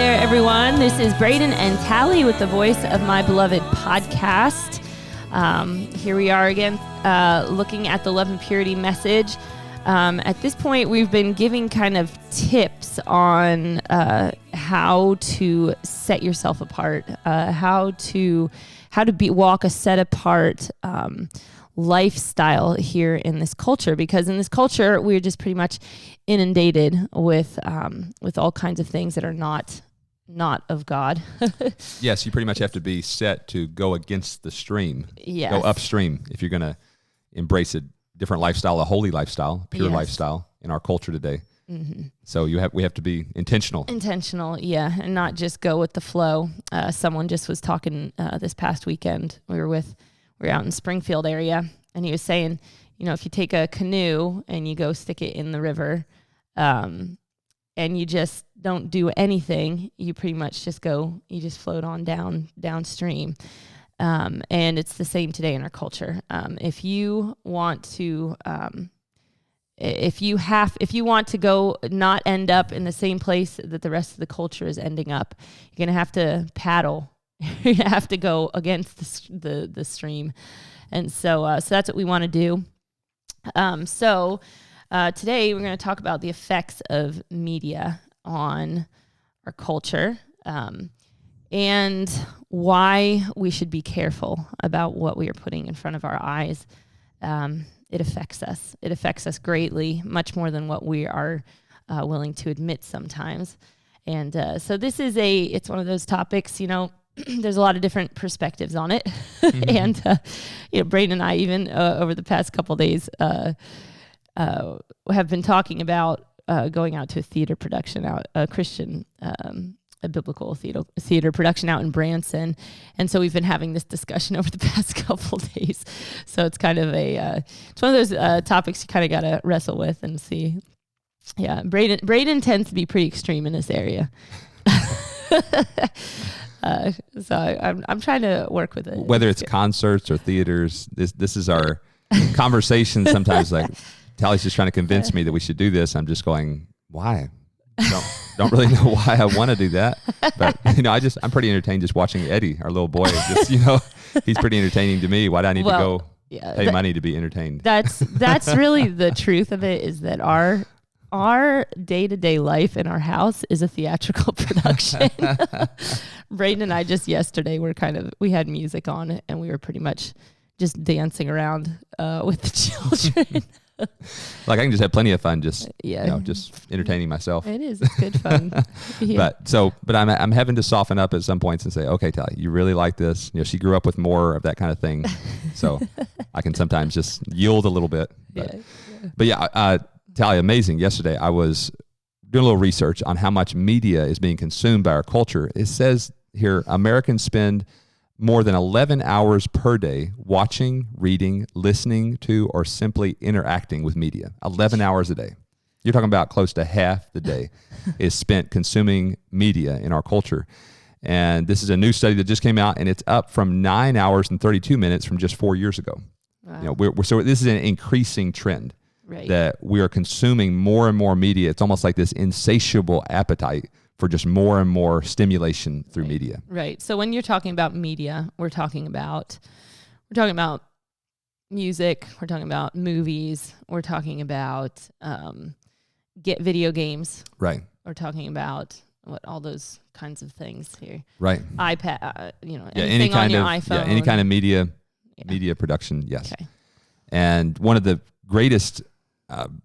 there, everyone. This is Braden and Tally with the Voice of My Beloved podcast. Here we are again, looking at the love and purity message. At this point, we've been giving kind of tips on how to set yourself apart, how to walk a set apart lifestyle here in this culture, because in this culture we're just pretty much inundated with all kinds of things that are not of God. Yes, you pretty much have to be set to go against the stream, yes. Go upstream if you're going to embrace a different lifestyle, a holy lifestyle, pure yes. lifestyle in our culture today. Mm-hmm. So we have to be intentional. Intentional, yeah, and not just go with the flow. Someone just was talking this past weekend. We were out in Springfield area, and he was saying, if you take a canoe and you go stick it in the river, and you just don't do anything, you pretty much just float on downstream. And it's the same today in our culture. If you want to, if you want to go not end up in the same place that the rest of the culture is ending up, you're going to have to paddle. You have to go against the stream. And so that's what we want to do. Today we're going to talk about the effects of media on our culture, and why we should be careful about what we are putting in front of our eyes. It affects us. It affects us greatly, much more than what we are willing to admit sometimes. And so this is it's one of those topics, there's a lot of different perspectives on it. Mm-hmm. And, Braden and I, even over the past couple of days, have been talking about going out to a theater production, a Christian, a biblical theater production out in Branson. And so we've been having this discussion over the past couple of days. So it's kind of it's one of those topics you kind of got to wrestle with and see. Yeah, Braden tends to be pretty extreme in this area. So I'm trying to work with it. Whether it's concerts or theaters, this is our conversation sometimes. Like, Tally's just trying to convince me that we should do this. I'm just going, why? Don't really know why I want to do that. But, I'm pretty entertained just watching Eddie, our little boy. Just, he's pretty entertaining to me. Why do I need to go pay money to be entertained? That's really the truth of it, is that our day-to-day life in our house is a theatrical production. Braden and I just yesterday we had music on it, and we were pretty much just dancing around with the children. Like, I can just have plenty of fun just entertaining myself. It is. It's good fun. Yeah. But I'm having to soften up at some points and say, okay, Tally, you really like this. She grew up with more of that kind of thing. So I can sometimes just yield a little bit. But Tally, amazing. Yesterday I was doing a little research on how much media is being consumed by our culture. It says here, Americans spend more than 11 hours per day watching, reading, listening to, or simply interacting with media. 11 hours a day. You're talking about close to half the day is spent consuming media in our culture. And this is a new study that just came out, and it's up from 9 hours and 32 minutes from just 4 years ago. Wow. So this is an increasing trend. Right. That we are consuming more and more media. It's almost like this insatiable appetite for just more and more stimulation through media. Right. So when you're talking about media, we're talking about music, we're talking about movies, we're talking about video games. Right. We're talking about all those kinds of things here. Right. iPad, any kind on your of iPhone. any kind of media production. Yes. Okay. And one of the greatest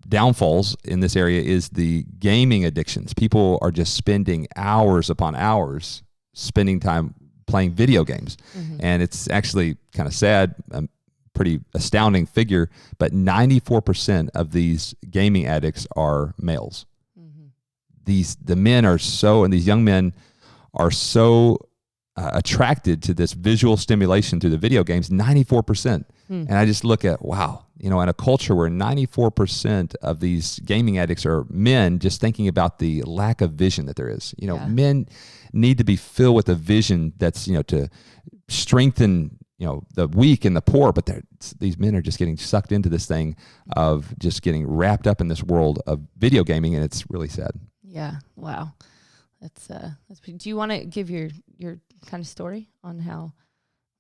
downfalls in this area is the gaming addictions. People are just spending hours upon hours spending time playing video games. Mm-hmm. And it's actually kind of sad, pretty astounding figure, but 94% of these gaming addicts are males. Mm-hmm. The men are and these young men are so attracted to this visual stimulation through the video games, 94%. And I just look at, wow, in a culture where 94% of these gaming addicts are men, just thinking about the lack of vision that there is. Men need to be filled with a vision that's, to strengthen, the weak and the poor, but these men are just getting sucked into this thing of just getting wrapped up in this world of video gaming, and it's really sad. Yeah. Wow. Do you want to give your kind of story on how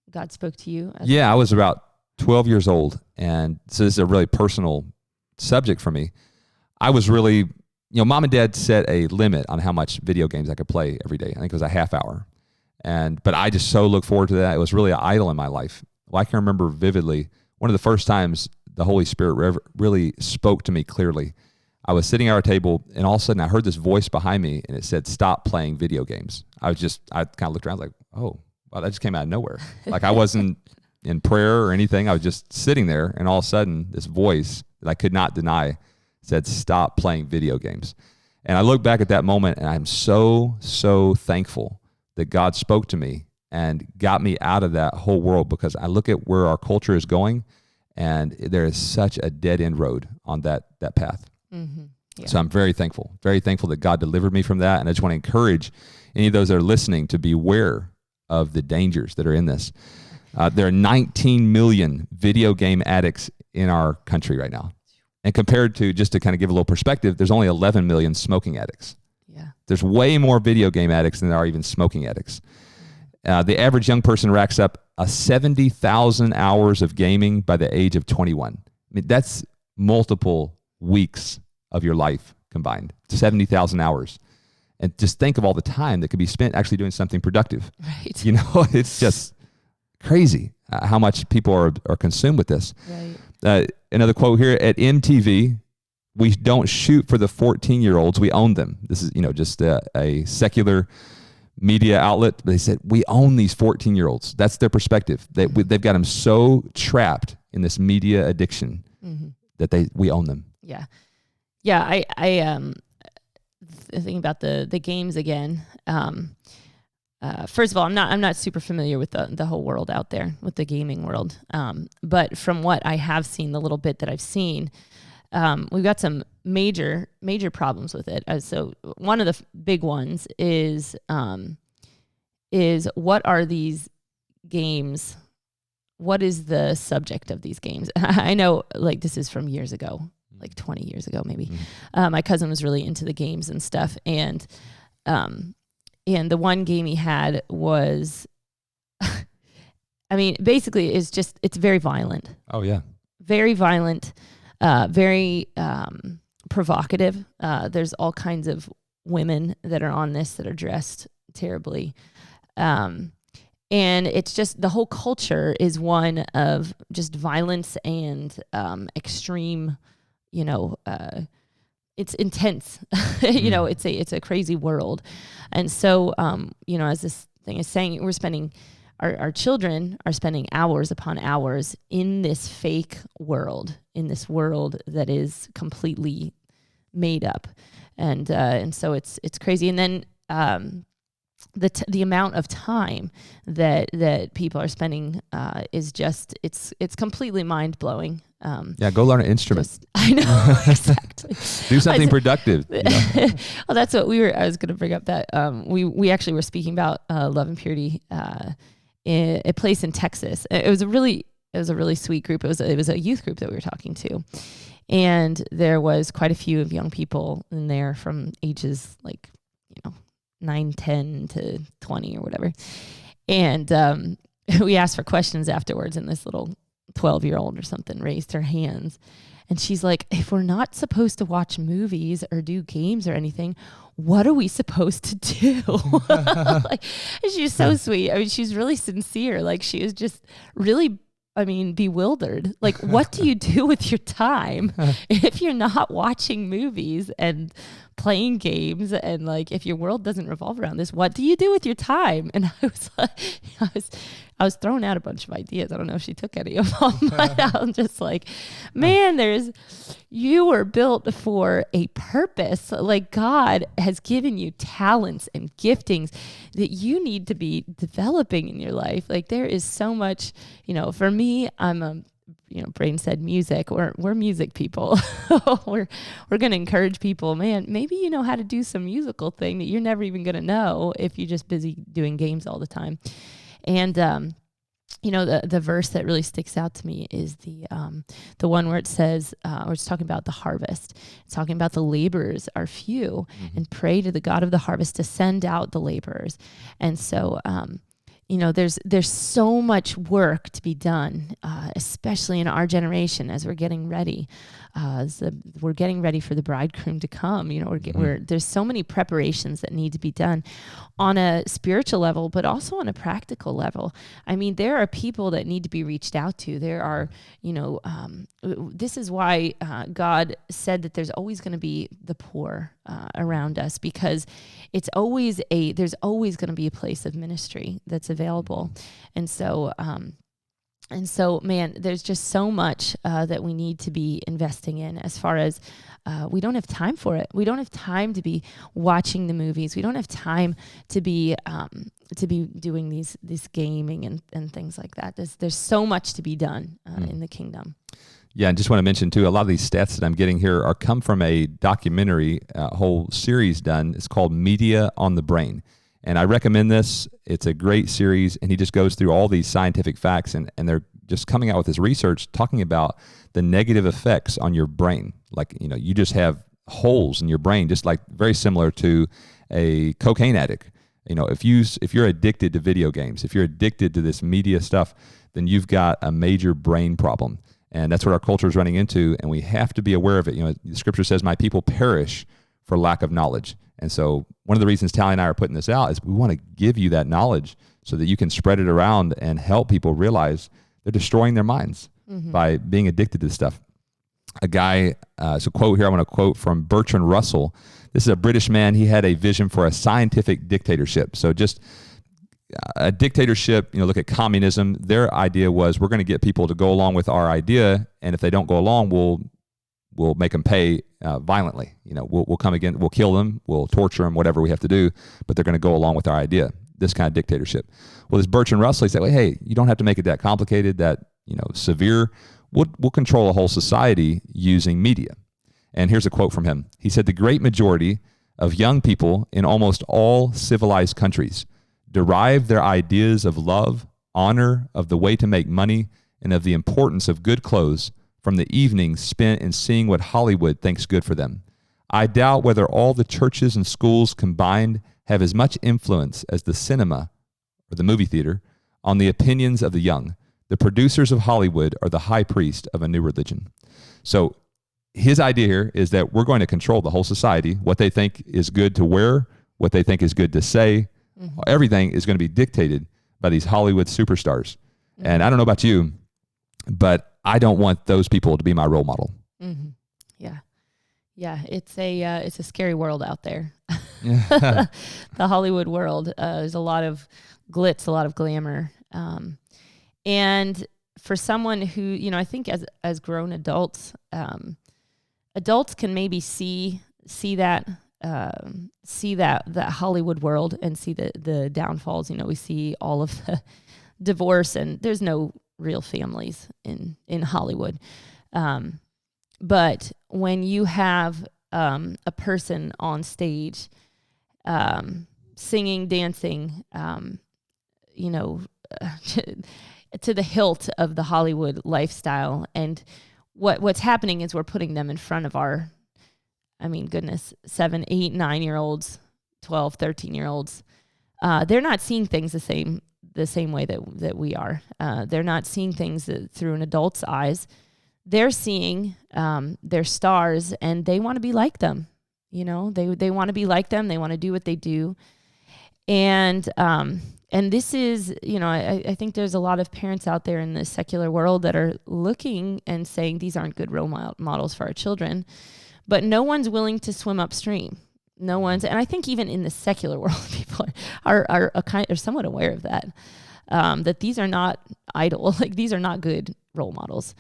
God spoke to you? Yeah, I was about 12 years old, and so this is a really personal subject for me. I was really, Mom and Dad set a limit on how much video games I could play every day. I think it was a half hour, but I just so look forward to that. It was really an idol in my life. Well, I can remember vividly one of the first times the Holy Spirit really spoke to me clearly. I was sitting at our table, and all of a sudden I heard this voice behind me, and it said, "Stop playing video games." I kind of looked around like, oh, wow, that just came out of nowhere. Like I wasn't in prayer or anything. I was just sitting there, and all of a sudden this voice that I could not deny said, "Stop playing video games." And I look back at that moment, and I'm so, so thankful that God spoke to me and got me out of that whole world, because I look at where our culture is going, and there is such a dead-end road on that path. Mm-hmm. Yeah. So I'm very thankful that God delivered me from that. And I just want to encourage any of those that are listening to beware of the dangers that are in this. There are 19 million video game addicts in our country right now. And compared to, just to kind of give a little perspective, there's only 11 million smoking addicts. Yeah. There's way more video game addicts than there are even smoking addicts. The average young person racks up 70,000 hours of gaming by the age of 21. I mean, that's multiple weeks of your life combined, 70,000 hours. And just think of all the time that could be spent actually doing something productive. Right. It's just crazy how much people are consumed with this. Right. Another quote here, at MTV, we don't shoot for the 14-year-olds, we own them. This is, just a secular media outlet. They said, we own these 14-year-olds. That's their perspective. They've got them so trapped in this media addiction that we own them. Yeah. Yeah. I thinking about the games again. First of all, I'm not super familiar with the whole world out there, with the gaming world. But from what I have seen, the little bit that I've seen, we've got some major problems with it. So one of the big ones is what are these games? What is the subject of these games? I know, like, this is from years ago, like 20 years ago, maybe. My cousin was really into the games and stuff. And the one game he had was, basically it's very violent. Oh yeah. Very violent, very provocative. There's all kinds of women that are on this that are dressed terribly. And it's just, the whole culture is one of just violence and extreme, it's intense. It's a crazy world. And so, as this thing is saying, we're spending, our children are spending hours upon hours in this fake world, in this world that is completely made up. And so it's crazy. And then, the amount of time that people are spending is just, it's completely mind blowing. Go learn an instrument. I know, exactly. Do something productive. Well, that's what I was going to bring up that we actually were speaking about Love and Purity in a place in Texas. It was a really sweet group. It was a youth group that we were talking to, and there was quite a few of young people in there from ages 9, 10 to 20 or whatever. And we asked for questions afterwards, and this little 12-year-old or something raised her hands. And she's like, if we're not supposed to watch movies or do games or anything, what are we supposed to do? She's so sweet. She's really sincere. She is just really, bewildered. What do you do with your time if you're not watching movies and playing games, and if your world doesn't revolve around this, what do you do with your time? And I was throwing out a bunch of ideas. I don't know if she took any of them, but I'm just like, man, you were built for a purpose. God has given you talents and giftings that you need to be developing in your life. There is so much, for me, I'm Brain said music. We're music people. we're going to encourage people, man, maybe you know how to do some musical thing that you're never even going to know if you're just busy doing games all the time. And the verse that really sticks out to me is the one where it says, or it's talking about the harvest. It's talking about the laborers are few, and pray to the God of the harvest to send out the laborers. And so, there's so much work to be done, especially in our generation as we're getting ready. We're getting ready for the bridegroom to come. There's so many preparations that need to be done on a spiritual level, but also on a practical level. I mean, there are people that need to be reached out to. There are, this is why God said that there's always going to be the poor around us, because there's always going to be a place of ministry that's available. And so, man, there's just so much that we need to be investing in, as far as we don't have time for it. We don't have time to be watching the movies. We don't have time to be doing these gaming and things like that. There's so much to be done in the kingdom. Yeah, and just want to mention too, a lot of these stats that I'm getting here come from a documentary, a whole series done. It's called Media on the Brain. And I recommend this. It's a great series, and he just goes through all these scientific facts, and they're just coming out with this research talking about the negative effects on your brain. Like, you just have holes in your brain, just like very similar to a cocaine addict. If you're addicted to video games, if you're addicted to this media stuff, then you've got a major brain problem. And that's what our culture is running into, and we have to be aware of it. The scripture says, my people perish for lack of knowledge. And so one of the reasons Tally and I are putting this out is we want to give you that knowledge so that you can spread it around and help people realize they're destroying their minds by being addicted to this stuff. A guy, it's a quote here I want to quote from Bertrand Russell. This is a British man. He had a vision for a scientific dictatorship. So just a dictatorship, look at communism. Their idea was, we're going to get people to go along with our idea, and if they don't go along, we'll make them pay violently. We'll come again, we'll kill them, we'll torture them, whatever we have to do, but they're going to go along with our idea. This kind of dictatorship. Well, this Bertrand Russell, he said, well, hey, you don't have to make it that complicated, that severe. We'll control a whole society using media. And here's a quote from him. He said, the great majority of young people in almost all civilized countries derive their ideas of love, honor, of the way to make money, and of the importance of good clothes from the evenings spent in seeing what Hollywood thinks good for them. I doubt whether all the churches and schools combined have as much influence as the cinema or the movie theater on the opinions of the young. The producers of Hollywood are the high priest of a new religion. So his idea here is that we're going to control the whole society, what they think is good to wear, what they think is good to say. Everything is going to be dictated by these Hollywood superstars. And I don't know about you, but I don't want those people to be my role model. Yeah, it's a scary world out there. The Hollywood world. There's a lot of glitz, a lot of glamour. And for someone who, I think as grown adults, adults can maybe see that Hollywood world and see the downfalls. We see all of the divorce, and there's no real families in Hollywood. But when you have a person on stage singing, dancing, to the hilt of the Hollywood lifestyle, and what's happening is we're putting them in front of our, 7, 8, 9-year-olds, 12, 13-year-olds. They're not seeing things the same way that we are. They're not seeing things through an adult's eyes. They're seeing their stars, and they want to be like them. They want to be like them. They want to do what they do. And this is, I think there's a lot of parents out there in the secular world that are looking and saying these aren't good role models for our children, but no one's willing to swim upstream. No one's, and I think even in the secular world, people are somewhat aware of that, that these are not idle, like these are not good role models.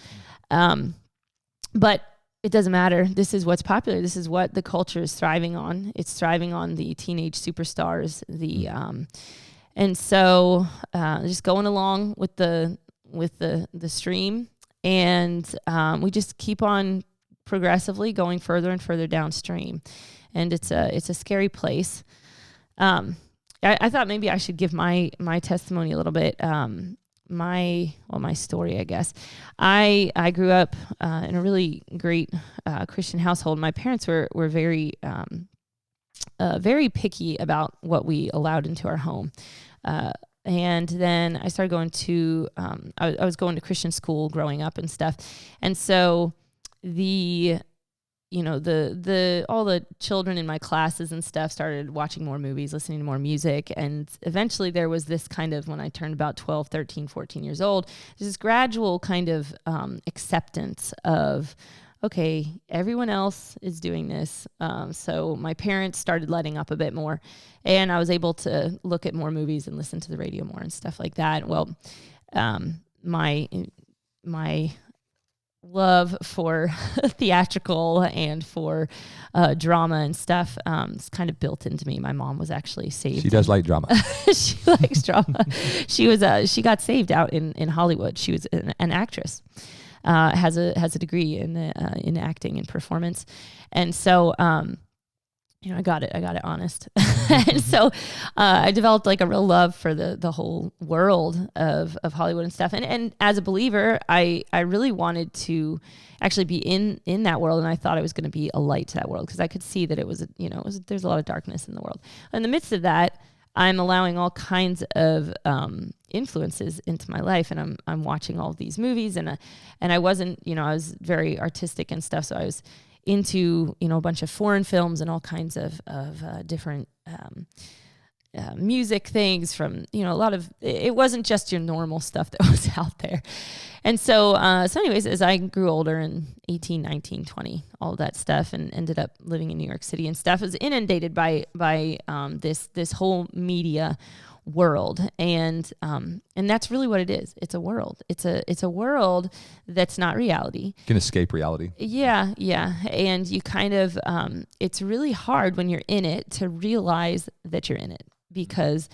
But it doesn't matter. This is what's popular. This is what the culture is thriving on. It's thriving on the teenage superstars, and so just going along with the stream, and we just keep on progressively going further and further downstream, and it's a scary place. I thought maybe I should give my testimony a little bit. my story, I guess. I grew up in a really great Christian household. My parents were very very picky about what we allowed into our home. And then I started going to, I was going to Christian school growing up and stuff. And so all the children in my classes and stuff started watching more movies, listening to more music. And eventually there was this kind of, when I turned about 12, 13, 14 years old, there's this gradual kind of acceptance of, okay, everyone else is doing this. So my parents started letting up a bit more, and I was able to look at more movies and listen to the radio more and stuff like that. Well, my love for theatrical and for drama and stuff is kind of built into me. My mom was actually saved. She does like drama. She likes drama. She got saved out in Hollywood. She was an actress. Has a degree in acting and performance, and so I got it honest, and so I developed like a real love for the whole world of Hollywood and stuff, and as a believer, I really wanted to actually be in that world, and I thought I was going to be a light to that world because I could see that it was there's a lot of darkness in the world. In the midst of that, I'm allowing all kinds of influences into my life, and I'm watching all of these movies, and I wasn't, I was very artistic and stuff, so I was into a bunch of foreign films and all kinds of different music things from a lot of. It wasn't just your normal stuff that was out there, and so anyways, as I grew older in 18, 19, 20, all of that stuff, and ended up living in New York City and stuff, I was inundated by this whole media world, and that's really what it is. It's a world. It's a world that's not reality. You can escape reality. Yeah, and you kind of it's really hard when you're in it to realize that you're in it because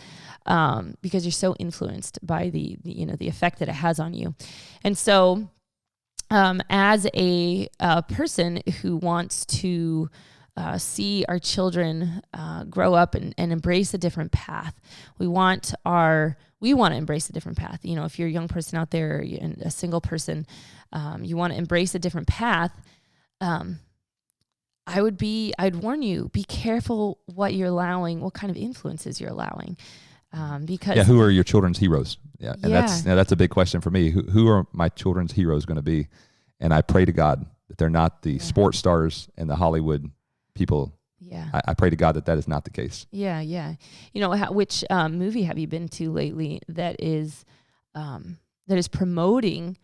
you're so influenced by the effect that it has on you, and so as a person who wants to see our children grow up and embrace a different path. We want to embrace a different path. If you're a young person out there, or you're a single person, you want to embrace a different path. I'd warn you, be careful what you're allowing, what kind of influences you're allowing. Because who are your children's heroes? Yeah. And that's a big question for me. Who are my children's heroes going to be? And I pray to God that they're not the sports stars and the Hollywood people. Yeah. I pray to God that is not the case. Yeah. Which movie have you been to lately that is promoting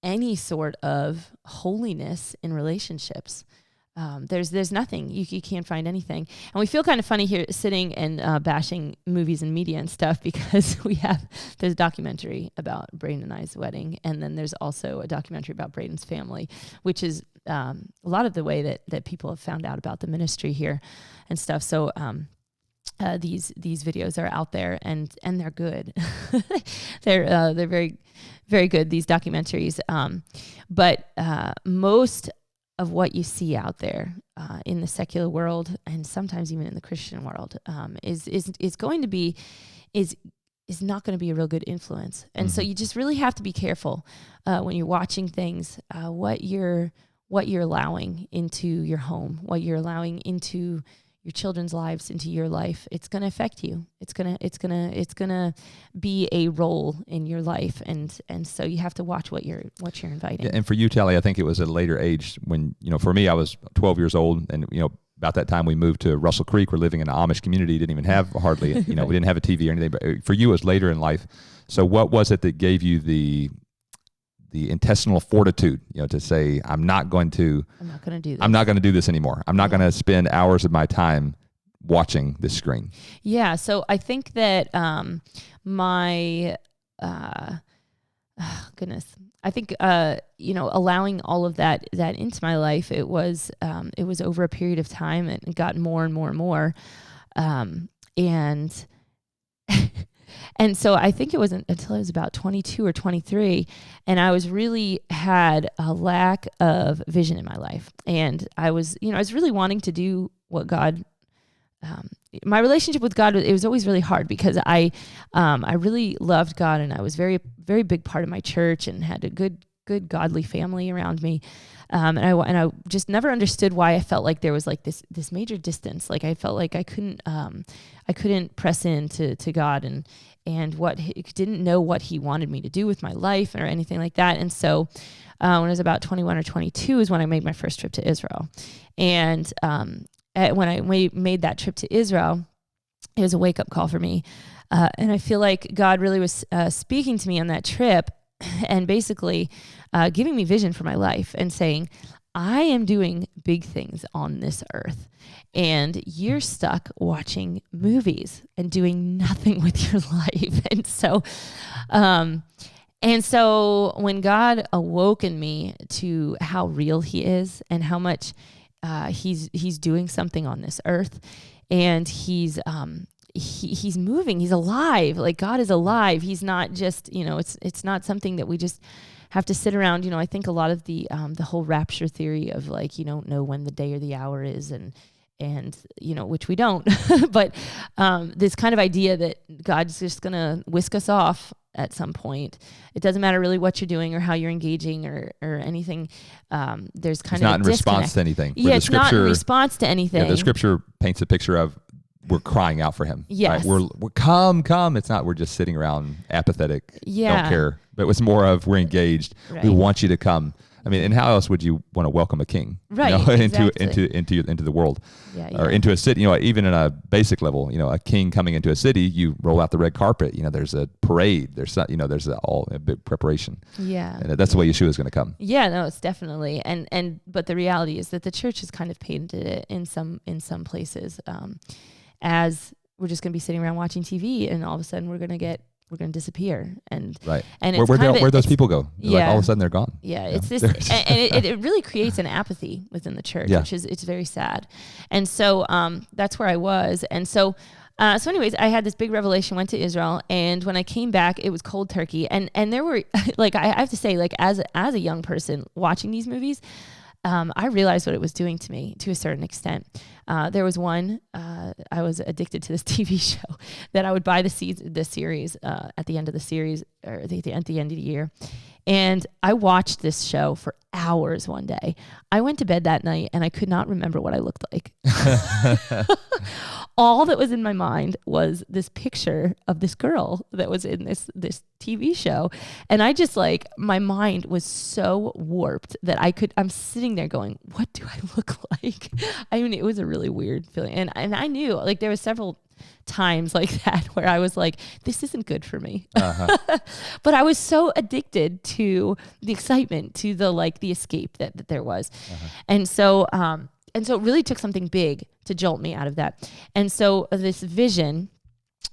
any sort of holiness in relationships? There's nothing. You can't find anything. And we feel kind of funny here sitting and bashing movies and media and stuff because there's a documentary about Braden and I's wedding, and then there's also a documentary about Braden's family, which is a lot of the way that people have found out about the ministry here and stuff. So these videos are out there, and they're good. They're very, very good, these documentaries. But most of what you see out there in the secular world, and sometimes even in the Christian world, is not going to be a real good influence. And so you just really have to be careful when you're watching things, what you're allowing into your home, what you're allowing into your children's lives, into your life. It's going to affect you. It's going to be a role in your life. And so you have to watch what you're inviting. Yeah, and for you, Tally, I think it was at a later age when, for me, I was 12 years old, and, about that time we moved to Russell Creek. We're living in an Amish community, didn't even have hardly, we didn't have a TV or anything, but for you it was later in life. So what was it that gave you the intestinal fortitude, to say, I'm not going to do this anymore. I'm not going to spend hours of my time watching this screen. Yeah. So I think that I think allowing all of that into my life, it was over a period of time, and it got more and more and more, and and so I think it wasn't until I was about 22 or 23, and I had a lack of vision in my life, and I was really wanting to do what God my relationship with God, it was always really hard because I really loved God, and I was very, very big part of my church and had a good godly family around me. And I just never understood why I felt like there was like this major distance. Like I felt like I couldn't press into God and didn't know what he wanted me to do with my life or anything like that. And so when I was about 21 or 22 is when I made my first trip to Israel. And when I made that trip to Israel, it was a wake-up call for me. And I feel like God really was speaking to me on that trip and basically giving me vision for my life and saying, I am doing big things on this earth, and you're stuck watching movies and doing nothing with your life. And so when God awoke in me to how real he is and how much he's doing something on this earth, and he's moving, he's alive. Like God is alive. He's not just, it's not something that we just have to sit around. I think a lot of the whole rapture theory of like, you don't know when the day or the hour is, and which we don't, but this kind of idea that God's just going to whisk us off at some point. It doesn't matter really what you're doing or how you're engaging or anything. There's kind of not in response to anything. Yeah, it's not in response to anything. Yeah, the scripture paints a picture of we're crying out for him. Yes. Right? We're come. It's not we're just sitting around apathetic, don't care. But it's more of we're engaged. Right. We want you to come. I mean, and how else would you want to welcome a king, right? Into the world, or into a city? Even in a basic level, a king coming into a city, you roll out the red carpet. There's a parade. There's a big preparation. Yeah, and that's the way Yeshua is going to come. Yeah, no, it's definitely but the reality is that the church has kind of painted it in some places as we're just going to be sitting around watching TV, and all of a sudden we're going to disappear. And right. And where those people go? Yeah. Like all of a sudden they're gone. Yeah. It's this, and it really creates an apathy within the church, which is, it's very sad. And so, that's where I was. And so anyways, I had this big revelation, went to Israel, and when I came back, it was cold turkey. And there were like, I have to say, like as a young person watching these movies, I realized what it was doing to me to a certain extent. There was one, I was addicted to this TV show that I would buy the series at the end of the series, or at the end of the year. And I watched this show for hours one day. I went to bed that night and I could not remember what I looked like. All that was in my mind was this picture of this girl that was in this TV show. And I just my mind was so warped that I'm sitting there going, what do I look like? I mean, it was a really weird feeling. And I knew there was several times like that where I was like, this isn't good for me. Uh-huh. But I was so addicted to the excitement, to the escape that there was. Uh-huh. And so it really took something big to jolt me out of that. And so this vision,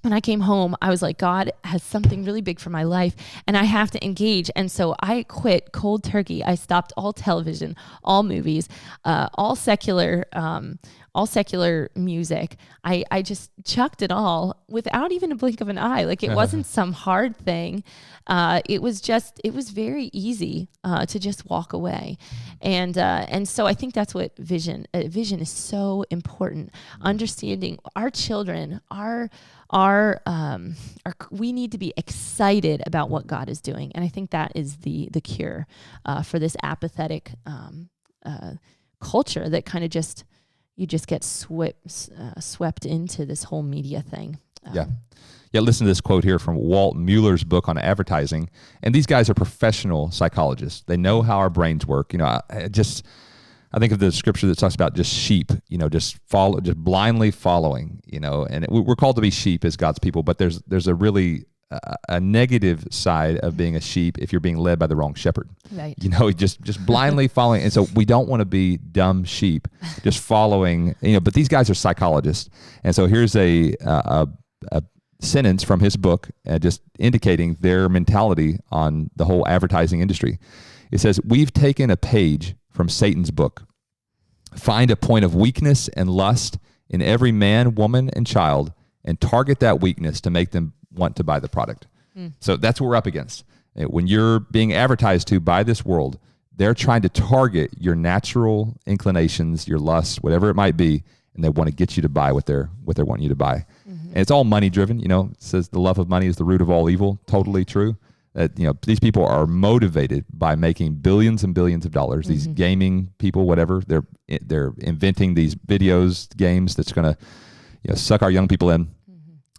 when I came home, I was like, God has something really big for my life and I have to engage. And so I quit cold turkey. I stopped all television, all movies, all secular music. I just chucked it all without even a blink of an eye. It wasn't some hard thing. It was very easy to just walk away. And so I think that's what vision is so important. Understanding our children, we need to be excited about what God is doing. And I think that is the cure for this apathetic culture that kind of you just get swept into this whole media thing. Yeah, listen to this quote here from Walt Mueller's book on advertising. And these guys are professional psychologists. They know how our brains work. I think of the scripture that talks about just sheep, just blindly following, and we're called to be sheep as God's people, but there's a really a negative side of being a sheep if you're being led by the wrong shepherd. Right. Just blindly following. And so we don't want to be dumb sheep, just following, but these guys are psychologists. And so here's a sentence from his book, just indicating their mentality on the whole advertising industry. It says, "We've taken a page from Satan's book. Find a point of weakness and lust in every man, woman, and child, and target that weakness to make them want to buy the product." So that's what we're up against. When you're being advertised to by this world, they're trying to target your natural inclinations, your lusts, whatever it might be, and they want to get you to buy what they're wanting you to buy. And it's all money driven. You know, it says the love of money is the root of all evil. Totally true. That, you know, these people are motivated by making billions and billions of dollars. These gaming people, whatever, they're inventing these videos, games that's going to, you know, suck our young people in.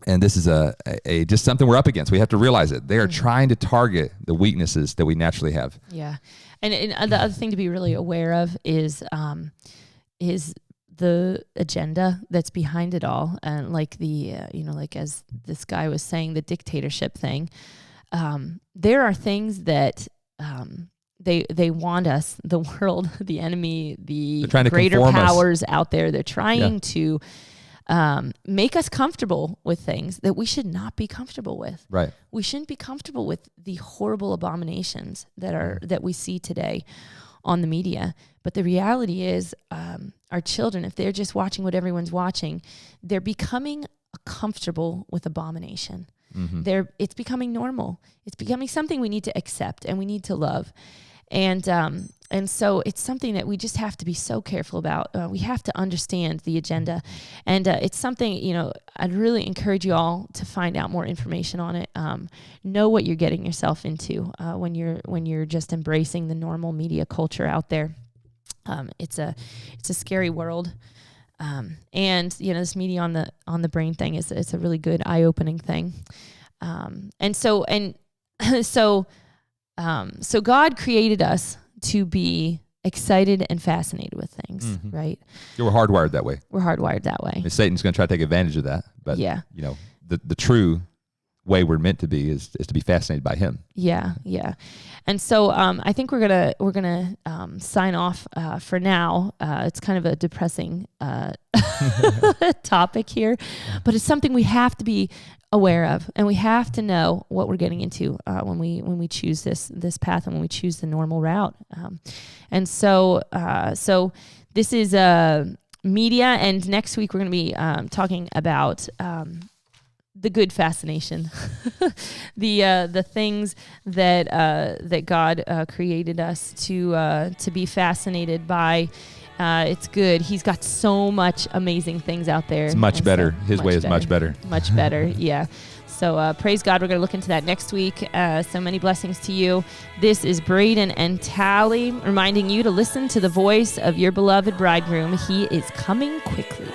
And this is a just something we're up against. We have to realize it. They are trying to target the weaknesses that we naturally have. Yeah, and the other thing to be really aware of is the agenda that's behind it all, and like the you know, like as this guy was saying, the dictatorship thing. There are things that they want us, the world, the enemy, the greater powers out there. They're trying to make us comfortable with things that we should not be comfortable with. Right. We shouldn't be comfortable with the horrible abominations that we see today on the media. But the reality is, our children, if they're just watching what everyone's watching, they're becoming comfortable with abomination. It's becoming normal. It's becoming something we need to accept and we need to love. And so it's something that we just have to be so careful about. We have to understand the agenda. And it's something, you know, I'd really encourage you all to find out more information on it. Know what you're getting yourself into when you're just embracing the normal media culture out there. It's a scary world. And you know, this media on the brain thing it's a really good eye-opening thing. So God created us to be excited and fascinated with things, right? We're hardwired that way. We're hardwired that way. And Satan's going to try to take advantage of that, but you know, the true way we're meant to be is to be fascinated by him. Yeah. And so I think we're gonna sign off for now. It's kind of a depressing topic here, but it's something we have to be aware of, and we have to know what we're getting into when we choose this path and when we choose the normal route. And so this is media, and next week we're going to be talking about the good fascination, the things that God created us to be fascinated by. It's good. He's got so much amazing things out there. It's much better. His way is much better. Much better. Yeah. So praise God. We're going to look into that next week. So many blessings to you. This is Braden and Tally reminding you to listen to the voice of your beloved bridegroom. He is coming quickly.